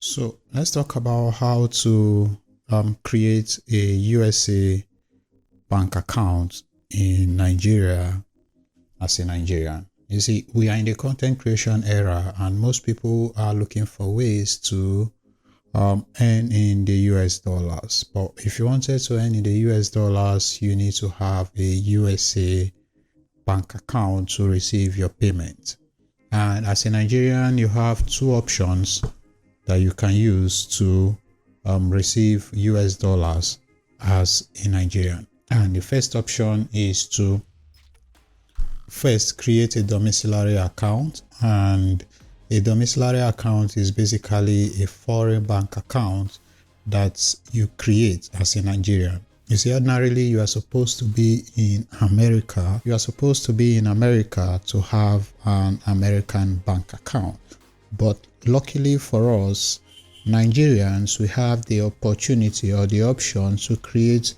So let's talk about how to create a USA bank account in Nigeria as a Nigerian. You see, we are in the content creation era and most people are looking for ways to earn in the US dollars. But if you wanted to earn in the US dollars, you need to have a USA bank account to receive your payment. And as a Nigerian, you have two options that you can use to receive US dollars as a Nigerian. And the first option is to first create a domiciliary account. And a domiciliary account is basically a foreign bank account that you create as a Nigerian. You see, ordinarily you are supposed to be in America. You are supposed to be in America to have an American bank account. But luckily for us, Nigerians, we have the opportunity or the option to create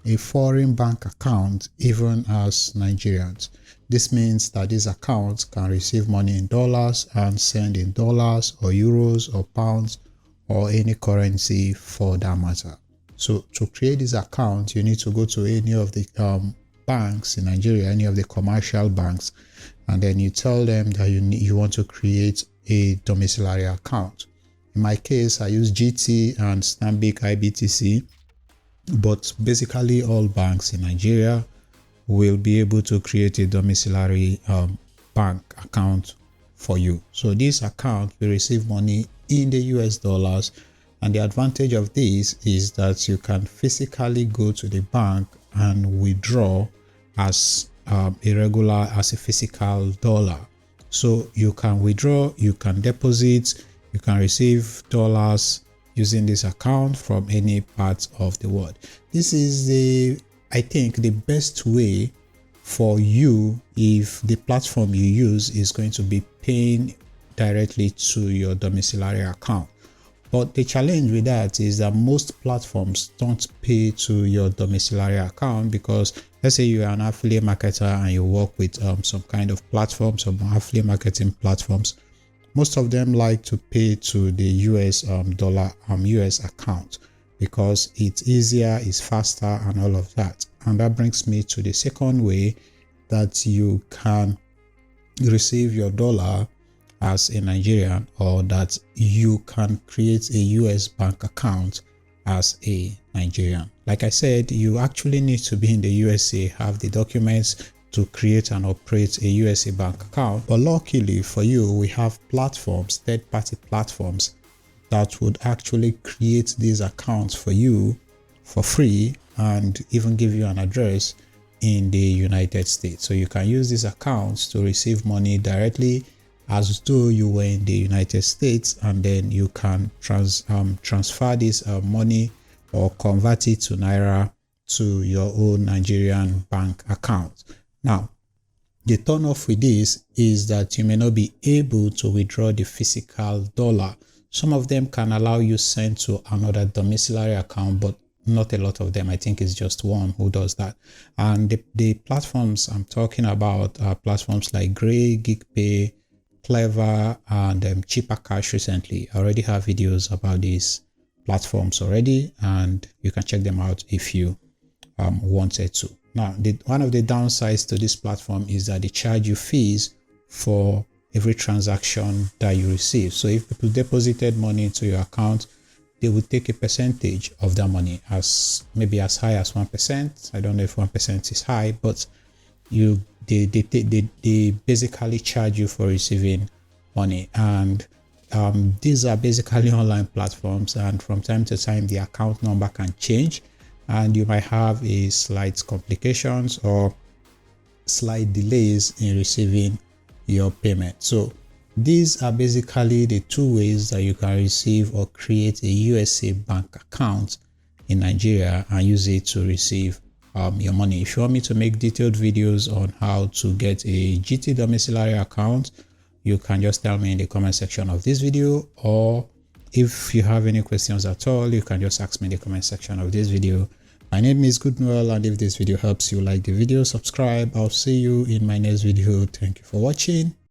a foreign bank account even as Nigerians. This means that these accounts can receive money in dollars and send in dollars or euros or pounds or any currency for that matter. So to create this account, you need to go to any of the banks in Nigeria, any of the commercial banks, and then you tell them that you want to create a domiciliary account. In my case, I use GT and Stanbic IBTC, but basically all banks in Nigeria will be able to create a domiciliary bank account for you. So this account will receive money in the US dollars, and the advantage of this is that you can physically go to the bank and withdraw as a physical dollar. So you can withdraw, you can deposit, you can receive dollars using this account from any part of the world. This is I think the best way for you if the platform you use is going to be paying directly to your domiciliary account. But the challenge with that is that most platforms don't pay to your domiciliary account, because let's say you are an affiliate marketer and you work with some kind of platform, some affiliate marketing platforms. Most of them like to pay to the US US account because it's easier, it's faster, and all of that. And that brings me to the second way that you can receive your dollar as a Nigerian, or that you can create a US bank account as a Nigerian. Like I said, you actually need to be in the USA, have the documents to create and operate a USA bank account. But luckily for you, we have platforms, third-party platforms, that would actually create these accounts for you for free and even give you an address in the United States. So you can use these accounts to receive money directly as though you were in the United States, and then you can transfer this money or convert it to Naira to your own Nigerian bank account. Now, the turn off with this is that you may not be able to withdraw the physical dollar. Some of them can allow you send to another domiciliary account, but not a lot of them. I think it's just one who does that. And the platforms I'm talking about are platforms like Gray, GigPay, Clever, and Cheaper Cash. Recently I already have videos about these platforms already, and you can check them out if you wanted to. Now, one of the downsides to this platform is that they charge you fees for every transaction that you receive. So if people deposited money into your account, they will take a percentage of that money, as maybe as high as 1%. I don't know if 1% is high, but they basically charge you for receiving money. And these are basically online platforms, and from time to time the account number can change, and you might have a slight complications or slight delays in receiving your payment. So these are basically the two ways that you can receive or create a USA bank account in Nigeria and use it to receive your money. If you want me to make detailed videos on how to get a GT domiciliary account, you can just tell me in the comment section of this video, or if you have any questions at all, you can just ask me in the comment section of this video. My name is Goodnoel, and if this video helps you, like the video, subscribe. I'll see you in my next video. Thank you for watching.